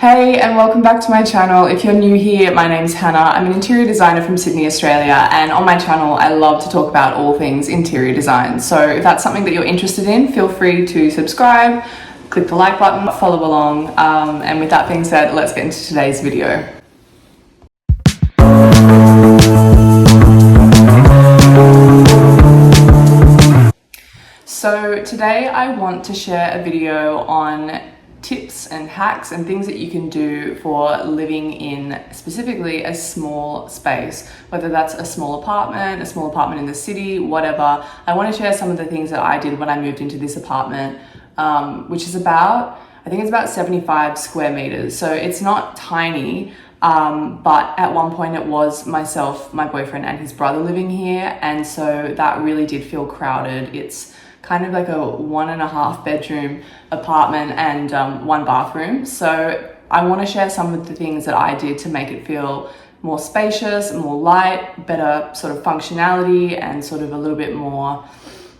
Hey, and welcome back to my channel. If you're new here, my name's Hannah. I'm an interior designer from Sydney, Australia, and on my channel I love to talk about all things interior design. So if that's something that you're interested in, feel free to subscribe, click the like button, follow along, and with that being said, let's get into today's video. So today I want to share a video on tips and hacks and things that you can do for living in specifically a small space, whether that's a small apartment in the city, whatever. I want to share some of the things that I did when I moved into this apartment, which is I think it's about 75 square meters. So it's not tiny, but at one point it was myself, my boyfriend and his brother living here. And so that really did feel crowded. It's kind of like a 1.5 bedroom apartment and one bathroom. So I want to share some of the things that I did to make it feel more spacious, more light, better sort of functionality, and sort of a little bit more,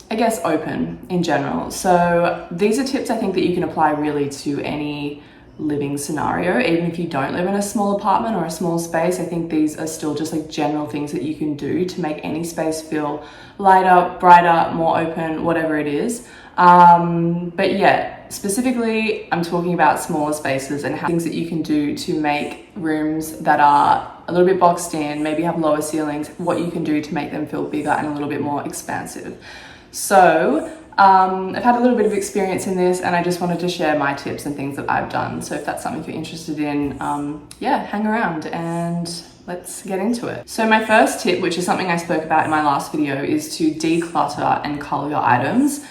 I guess, open in general. So these are tips I think that you can apply really to any living scenario, even if you don't live in a small apartment or a small space. I think these are still just like general things that you can do to make any space feel lighter, brighter, more open, whatever it is. But yeah, specifically I'm talking about smaller spaces and things that you can do to make rooms that are a little bit boxed in, maybe have lower ceilings, what you can do to make them feel bigger and a little bit more expansive. So I've had a little bit of experience in this, and I just wanted to share my tips and things that I've done. So if that's something you're interested in, yeah, hang around and let's get into it. So my first tip, which is something I spoke about in my last video, is to declutter and cull your items.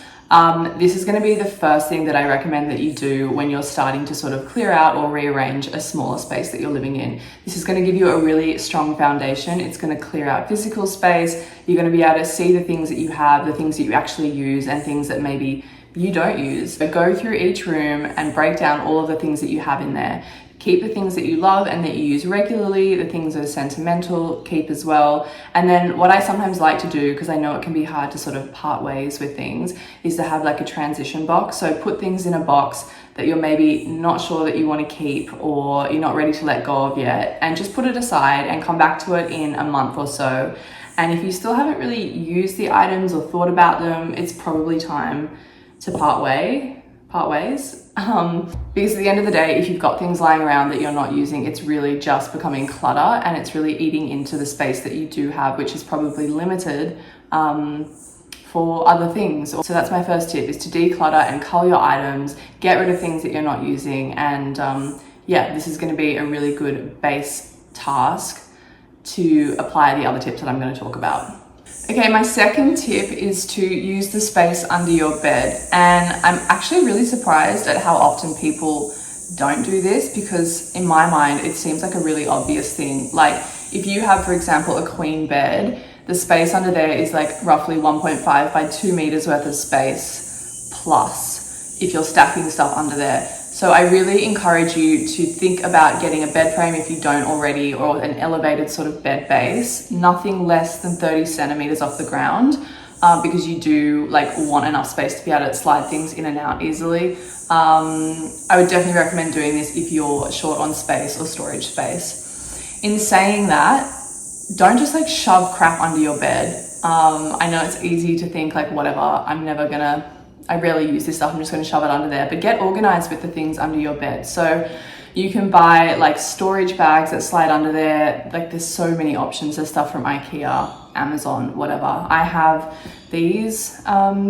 This is going to be the first thing that I recommend that you do when you're starting to sort of clear out or rearrange a smaller space that you're living in. This is going to give you a really strong foundation. It's going to clear out physical space. You're going to be able to see the things that you have, the things that you actually use, and things that maybe you don't use. So go through each room and break down all of the things that you have in there. Keep the things that you love and that you use regularly. The things that are sentimental, keep as well. And then what I sometimes like to do, because I know it can be hard to sort of part ways with things, is to have like a transition box. So put things in a box that you're maybe not sure that you want to keep or you're not ready to let go of yet, and just put it aside and come back to it in a month or so. And if you still haven't really used the items or thought about them, it's probably time to part ways. Because at the end of the day, if you've got things lying around that you're not using, it's really just becoming clutter, and it's really eating into the space that you do have, which is probably limited for other things. So that's my first tip, is to declutter and cull your items, get rid of things that you're not using. And yeah, this is going to be a really good base task to apply the other tips that I'm going to talk about. Okay, my second tip is to use the space under your bed. And I'm actually really surprised at how often people don't do this, because in my mind, it seems like a really obvious thing. Like if you have, for example, a queen bed, the space under there is like roughly 1.5 by 2 meters worth of space plus if you're stacking stuff under there. So I really encourage you to think about getting a bed frame if you don't already, or an elevated sort of bed base, nothing less than 30 centimeters off the ground, because you do like want enough space to be able to slide things in and out easily. I would definitely recommend doing this if you're short on space or storage space. In saying that, don't just like shove crap under your bed. I know it's easy to think like, whatever, I rarely use this stuff, I'm just going to shove it under there. But get organized with the things under your bed. So you can buy like storage bags that slide under there. Like there's so many options. There's stuff from IKEA, Amazon, whatever. I have these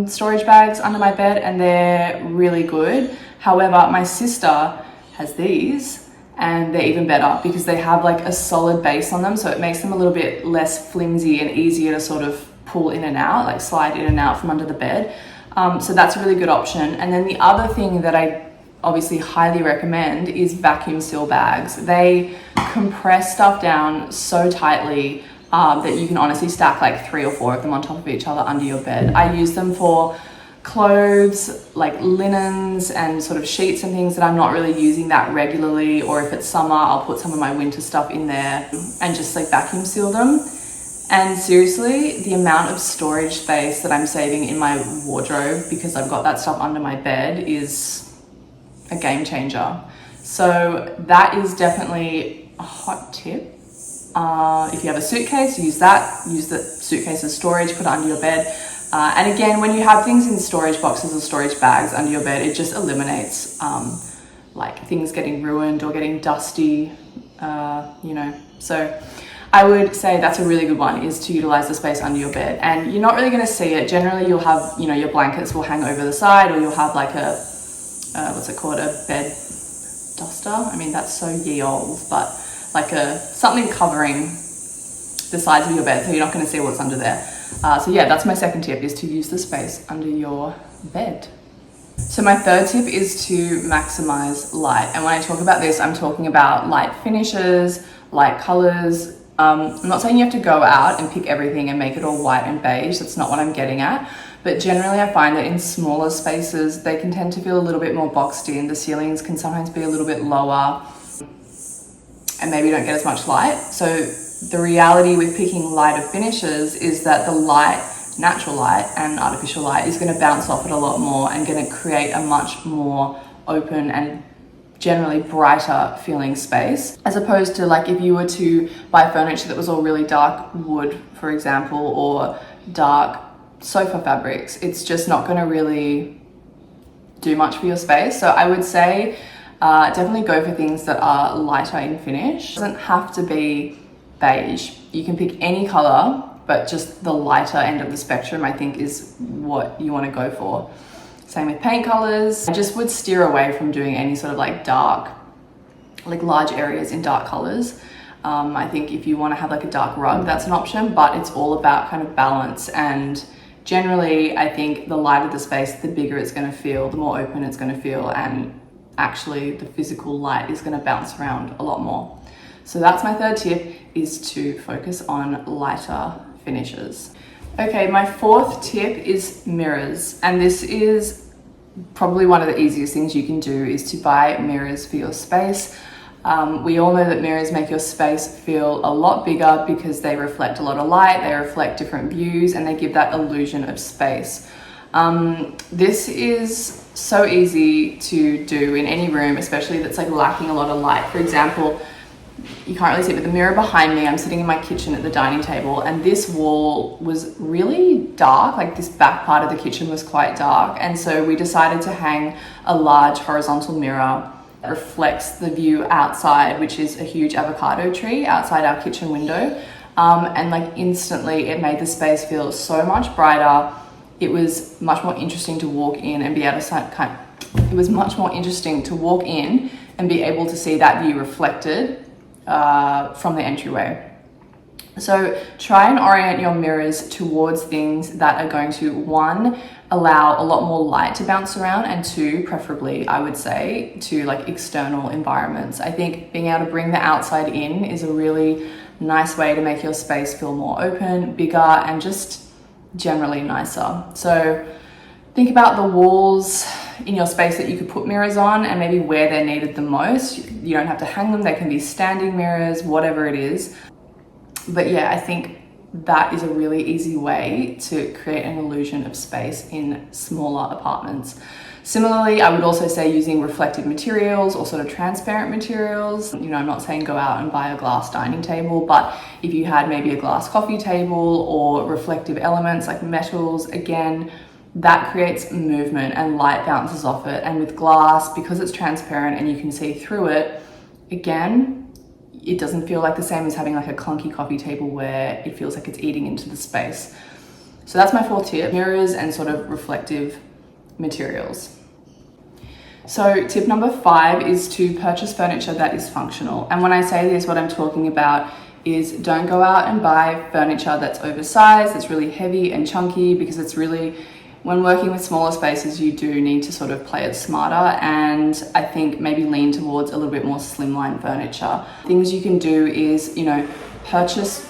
storage bags under my bed and they're really good. However, my sister has these and they're even better because they have like a solid base on them. So it makes them a little bit less flimsy and easier to sort of pull in and out, like slide in and out from under the bed. So that's a really good option. And then the other thing that I obviously highly recommend is vacuum seal bags. They compress stuff down so tightly that you can honestly stack like 3 or 4 of them on top of each other under your bed. I use them for clothes, like linens and sort of sheets and things that I'm not really using that regularly, or if it's summer, I'll put some of my winter stuff in there and just like vacuum seal them. And seriously, the amount of storage space that I'm saving in my wardrobe because I've got that stuff under my bed is a game changer. So that is definitely a hot tip. If you have a suitcase, use that. Use the suitcase as storage, put it under your bed. And again, when you have things in storage boxes or storage bags under your bed, it just eliminates like things getting ruined or getting dusty, you know. So I would say that's a really good one, is to utilize the space under your bed. And you're not really going to see it. Generally, you'll have, you know, your blankets will hang over the side, or you'll have like a, what's it called, a bed duster. I mean, that's so ye old, but like something covering the sides of your bed, so you're not going to see what's under there. So yeah, that's my second tip, is to use the space under your bed. So my third tip is to maximize light. And when I talk about this, I'm talking about light finishes, light colors. I'm not saying you have to go out and pick everything and make it all white and beige. That's not what I'm getting at. But generally I find that in smaller spaces, they can tend to feel a little bit more boxed in. The ceilings can sometimes be a little bit lower and maybe you don't get as much light. So the reality with picking lighter finishes is that the light, natural light and artificial light, is going to bounce off it a lot more and going to create a much more open and generally brighter feeling space, as opposed to like if you were to buy furniture that was all really dark wood, for example, or dark sofa fabrics. It's just not going to really do much for your space. So I would say definitely go for things that are lighter in finish. It doesn't have to be beige. You can pick any color, but just the lighter end of the spectrum, I think, is what you want to go for. Same with paint colors. I just would steer away from doing any sort of like dark, like large areas in dark colors. I think if you want to have like a dark rug, that's an option, but it's all about kind of balance. And generally, I think the lighter the space, the bigger it's going to feel, the more open it's going to feel, and actually the physical light is going to bounce around a lot more. So that's my third tip, is to focus on lighter finishes. Okay, my fourth tip is mirrors, and this is probably one of the easiest things you can do, is to buy mirrors for your space. We all know that mirrors make your space feel a lot bigger because they reflect a lot of light, they reflect different views, and they give that illusion of space. This is so easy to do in any room, especially that's like lacking a lot of light. For example, you can't really see it, but the mirror behind me, I'm sitting in my kitchen at the dining table, and this wall was really dark. Like this back part of the kitchen was quite dark. And so we decided to hang a large horizontal mirror that reflects the view outside, which is a huge avocado tree outside our kitchen window. And like instantly it made the space feel so much brighter. It was much more interesting to walk in and be able to it was much more interesting to walk in and be able to see that view reflected from the entryway. So try and orient your mirrors towards things that are going to, one, allow a lot more light to bounce around, and two, preferably, I would say, to like external environments. I think being able to bring the outside in is a really nice way to make your space feel more open, bigger, and just generally nicer. So think about the walls in your space that you could put mirrors on, and maybe where they're needed the most. You don't have to hang them, they can be standing mirrors, whatever it is. But yeah, I think that is a really easy way to create an illusion of space in smaller apartments. Similarly, I would also say using reflective materials or sort of transparent materials. You know, I'm not saying go out and buy a glass dining table, but if you had maybe a glass coffee table or reflective elements like metals, again, that creates movement and light bounces off it. And with glass, because it's transparent and you can see through it, again, it doesn't feel like the same as having like a clunky coffee table where it feels like it's eating into the space. So that's my fourth tip, mirrors and sort of reflective materials. So tip number 5 is to purchase furniture that is functional. And when I say this, what I'm talking about is don't go out and buy furniture that's oversized, that's really heavy and chunky, because it's really, when working with smaller spaces, you do need to sort of play it smarter, and I think maybe lean towards a little bit more slimline furniture. Things you can do is, you know, purchase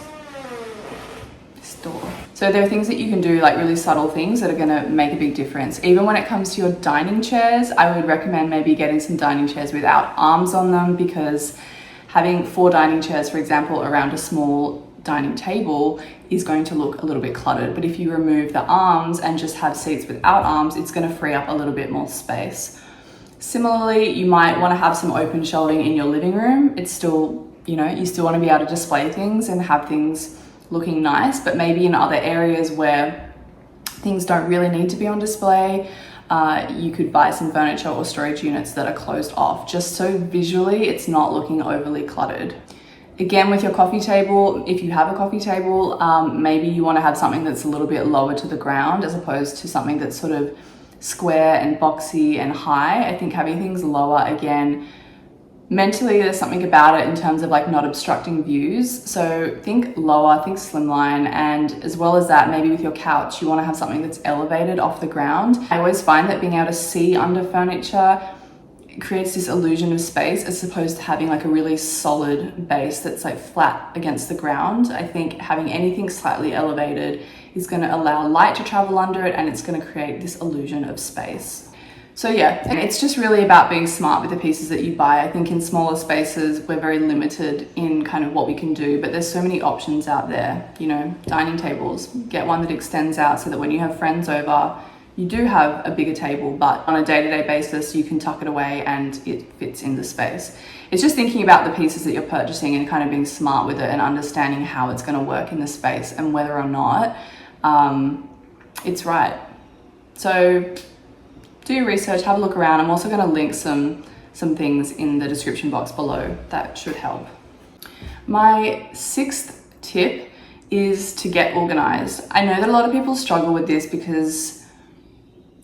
store. So there are things that you can do, like really subtle things that are gonna make a big difference. Even when it comes to your dining chairs, I would recommend maybe getting some dining chairs without arms on them, because having 4 dining chairs, for example, around a small dining table is going to look a little bit cluttered. But if you remove the arms and just have seats without arms, it's going to free up a little bit more space. Similarly, you might want to have some open shelving in your living room. It's still, you still want to be able to display things and have things looking nice, but maybe in other areas where things don't really need to be on display, you could buy some furniture or storage units that are closed off, just so visually it's not looking overly cluttered. Again, with your coffee table, if you have a coffee table, maybe you want to have something that's a little bit lower to the ground as opposed to something that's sort of square and boxy and high. I think having things lower, again, mentally there's something about it in terms of like not obstructing views. So think lower, think slimline, and as well as that, maybe with your couch, you want to have something that's elevated off the ground. I always find that being able to see under furniture creates this illusion of space as opposed to having like a really solid base that's like flat against the ground. I think having anything slightly elevated is going to allow light to travel under it, and it's going to create this illusion of space. So yeah, and it's just really about being smart with the pieces that you buy. I think in smaller spaces, we're very limited in kind of what we can do, but there's so many options out there. Dining tables, get one that extends out so that when you have friends over, you do have a bigger table, but on a day-to-day basis, you can tuck it away and it fits in the space. It's just thinking about the pieces that you're purchasing and kind of being smart with it and understanding how it's going to work in the space and whether or not it's right. So do your research, have a look around. I'm also going to link some things in the description box below that should help. My 6th tip is to get organized. I know that a lot of people struggle with this because,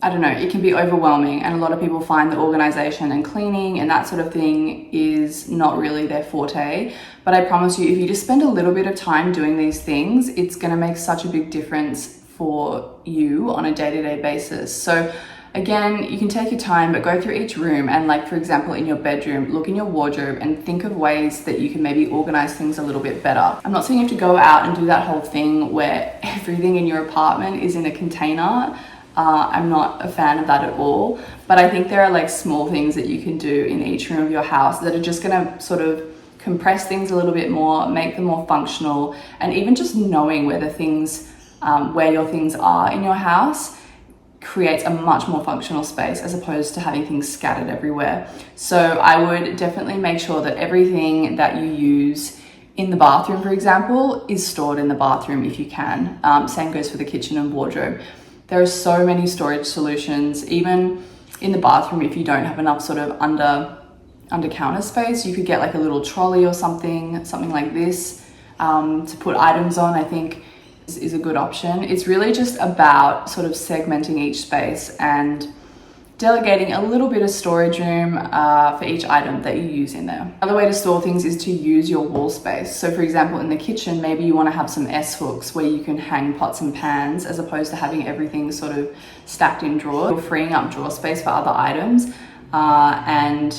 I don't know, it can be overwhelming, and a lot of people find that organization and cleaning and that sort of thing is not really their forte. But I promise you, if you just spend a little bit of time doing these things, it's going to make such a big difference for you on a day-to-day basis. So again, you can take your time, but go through each room and, like, for example, in your bedroom, look in your wardrobe and think of ways that you can maybe organize things a little bit better. I'm not saying you have to go out and do that whole thing where everything in your apartment is in a container. I'm not a fan of that at all, but I think there are like small things that you can do in each room of your house that are just gonna sort of compress things a little bit more, make them more functional, and even just knowing where the things, where your things are in your house creates a much more functional space as opposed to having things scattered everywhere. So I would definitely make sure that everything that you use in the bathroom, for example, is stored in the bathroom if you can. Same goes for the kitchen and wardrobe. There are so many storage solutions, even in the bathroom. If you don't have enough sort of under counter space, you could get like a little trolley or something like this to put items on. I think is a good option. It's really just about sort of segmenting each space and delegating a little bit of storage room for each item that you use in there. Another way to store things is to use your wall space. So for example, in the kitchen, maybe you want to have some S hooks where you can hang pots and pans as opposed to having everything sort of stacked in drawers. You're freeing up drawer space for other items, and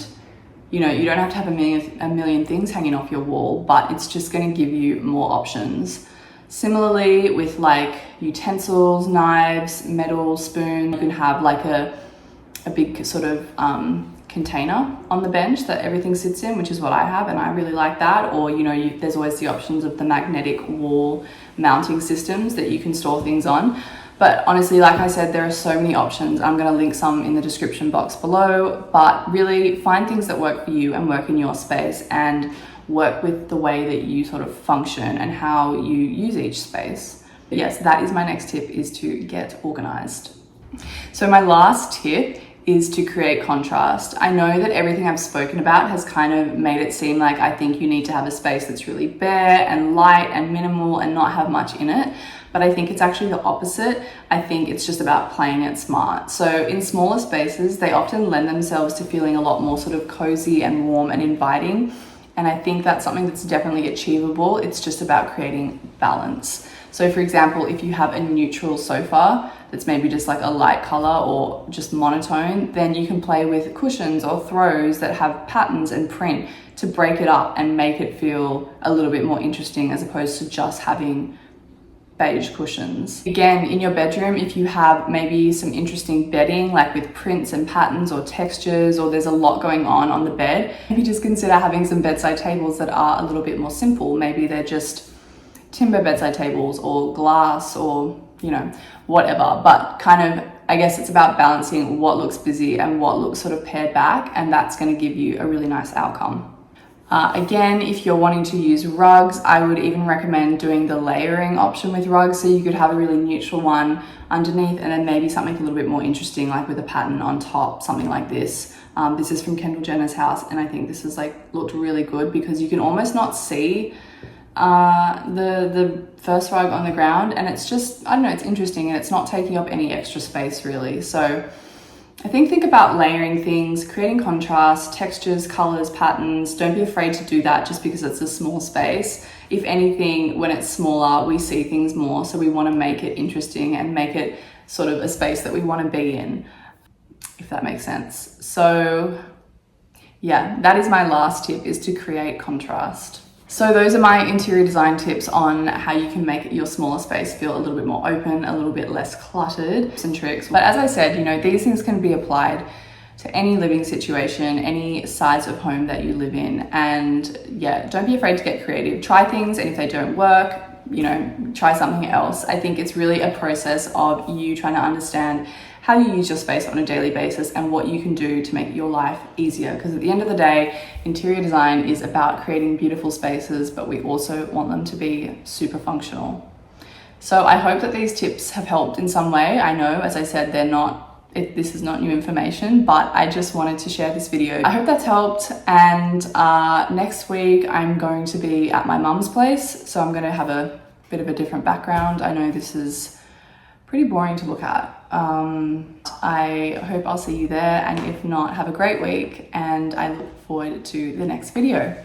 you don't have to have a million things hanging off your wall, but it's just going to give you more options. Similarly with like utensils, knives, metal, spoon, you can have like a big sort of container on the bench that everything sits in, which is what I have, and I really like that. Or there's always the options of the magnetic wall mounting systems that you can store things on. But honestly, like I said, there are so many options. I'm going to link some in the description box below, but really find things that work for you and work in your space and work with the way that you sort of function and how you use each space. But yes, that is my next tip, is to get organized. So my last tip is to create contrast. I know that everything I've spoken about has kind of made it seem like I think you need to have a space that's really bare and light and minimal and not have much in it. But I think it's actually the opposite. I think it's just about playing it smart. So in smaller spaces, they often lend themselves to feeling a lot more sort of cozy and warm and inviting. And I think that's something that's definitely achievable. It's just about creating balance. So for example, if you have a neutral sofa that's maybe just like a light color or just monotone, then you can play with cushions or throws that have patterns and print to break it up and make it feel a little bit more interesting as opposed to just having beige cushions. Again, in your bedroom, if you have maybe some interesting bedding, like with prints and patterns or textures, or there's a lot going on the bed, maybe just consider having some bedside tables that are a little bit more simple. Maybe they're just timber bedside tables or glass or, whatever, but kind of I guess it's about balancing what looks busy and what looks sort of pared back, and that's going to give you a really nice outcome. Again, if you're wanting to use rugs, I would even recommend doing the layering option with rugs. So you could have a really neutral one underneath and then maybe something a little bit more interesting, like with a pattern on top, something like this. This is from Kendall Jenner's house, and I think this is looked really good because you can almost not see the first rug on the ground, and it's just, I don't know, it's interesting and it's not taking up any extra space really. So I think about layering things, creating contrast, textures, colors, patterns. Don't be afraid to do that just because it's a small space. If anything, when it's smaller, we see things more. So we want to make it interesting and make it sort of a space that we want to be in, if that makes sense. So yeah, that is my last tip, is to create contrast. So those are my interior design tips on how you can make your smaller space feel a little bit more open, a little bit less cluttered, and tricks. But as I said, you know, these things can be applied to any living situation, any size of home that you live in. And yeah, don't be afraid to get creative. Try things, and if they don't work, you know, try something else. I think it's really a process of you trying to understand how you use your space on a daily basis and what you can do to make your life easier. Because at the end of the day, interior design is about creating beautiful spaces, but we also want them to be super functional. So I hope that these tips have helped in some way. I know, as I said, this is not new information, but I just wanted to share this video. I hope that's helped. And next week I'm going to be at my mum's place, so I'm going to have a bit of a different background. I know this is pretty boring to look at. I hope I'll see you there, and if not, have a great week, and I look forward to the next video.